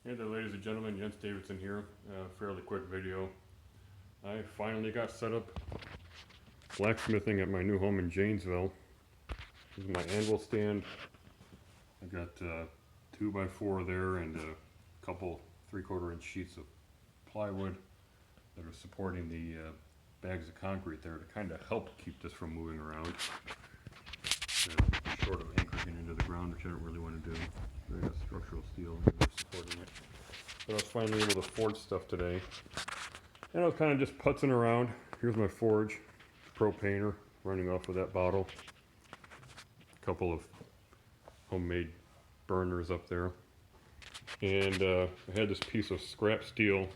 Hey there, ladies and gentlemen, Jens Davidson here. Fairly quick video. I finally got set up blacksmithing at my new home in Janesville. This is my anvil stand. I got 2x4 there and a couple 3/4 inch sheets of plywood that are supporting the bags of concrete there to kind of help keep this from moving around. Short of anchoring into the ground, which I don't really want to do. I got structural steel supporting it. But I was finally able to forge stuff today. And I was kind of just putzing around. Here's my forge, propaner, running off of that bottle. A couple of homemade burners up there. And I had this piece of scrap steel.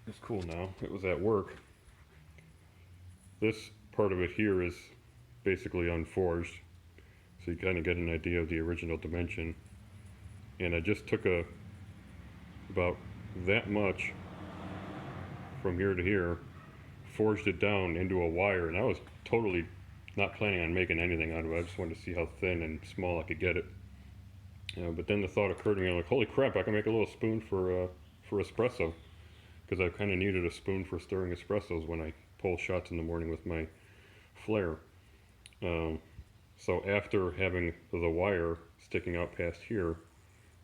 It's cool now. It was at work. This part of it here is basically unforged. So you kind of get an idea of the original dimension. And I just took about that much from here to here, forged it down into a wire, and I was totally not planning on making anything out of it. I just wanted to see how thin and small I could get it. But then the thought occurred to me, I'm like, holy crap, I can make a little spoon for espresso, because I kind of needed a spoon for stirring espressos when I pull shots in the morning with my flare. So after having the wire sticking out past here,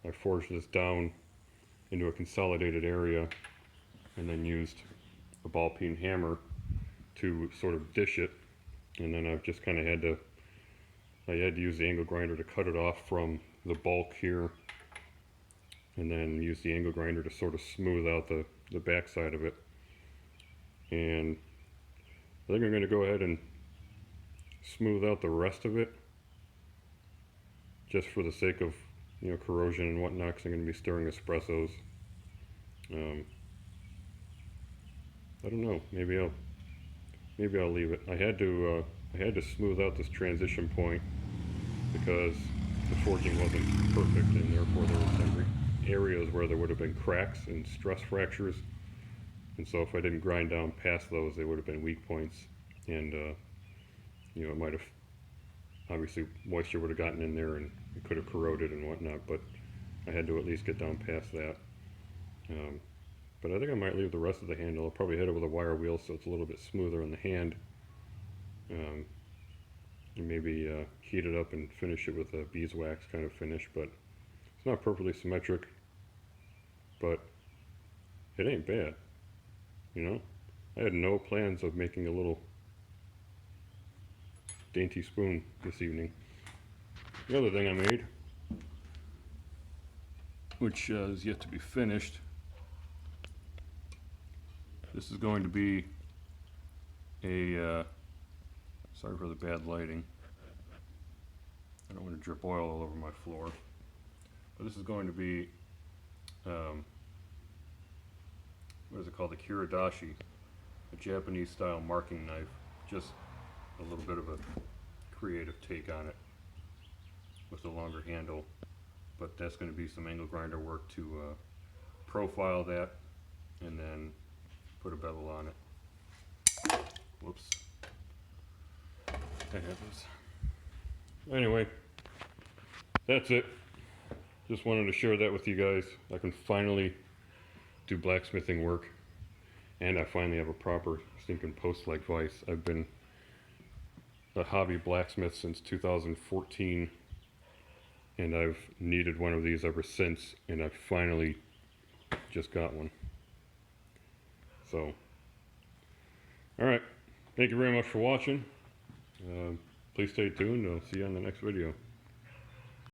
I forged this down into a consolidated area and then used a ball peen hammer to sort of dish it. And then I've just kind of had to use the angle grinder to cut it off from the bulk here, and then use the angle grinder to sort of smooth out the back side of it. And I think I'm going to go ahead and smooth out the rest of it just for the sake of corrosion and whatnot, because I'm going to be stirring espressos. I don't know. Maybe I'll leave it. I had to smooth out this transition point because the forging wasn't perfect, and therefore there were some areas where there would have been cracks and stress fractures. And so if I didn't grind down past those, they would have been weak points, and it might have, obviously moisture would have gotten in there and it could have corroded and whatnot, but I had to at least get down past that. But I think I might leave the rest of the handle. I'll probably hit it with a wire wheel so it's a little bit smoother in the hand. And maybe heat it up and finish it with a beeswax kind of finish, but it's not perfectly symmetric, but it ain't bad. I had no plans of making a little dainty spoon this evening. The other thing I made, which is yet to be finished, this is going to be a, sorry for the bad lighting, I don't want to drip oil all over my floor, but this is going to be, what is it called, the Kiradashi, a Japanese style marking knife, just a little bit of a creative take on it with a longer handle. But that's going to be some angle grinder work to profile that and then put a bevel on it. Whoops. That happens. Anyway, that's it. Just wanted to share that with you guys. I can finally do blacksmithing work, and I finally have a proper stinking post-like vise. I've been a hobby blacksmith since 2014, and I've needed one of these ever since, and I finally just got one. So, alright, thank you very much for watching. Please stay tuned. I'll see you on the next video.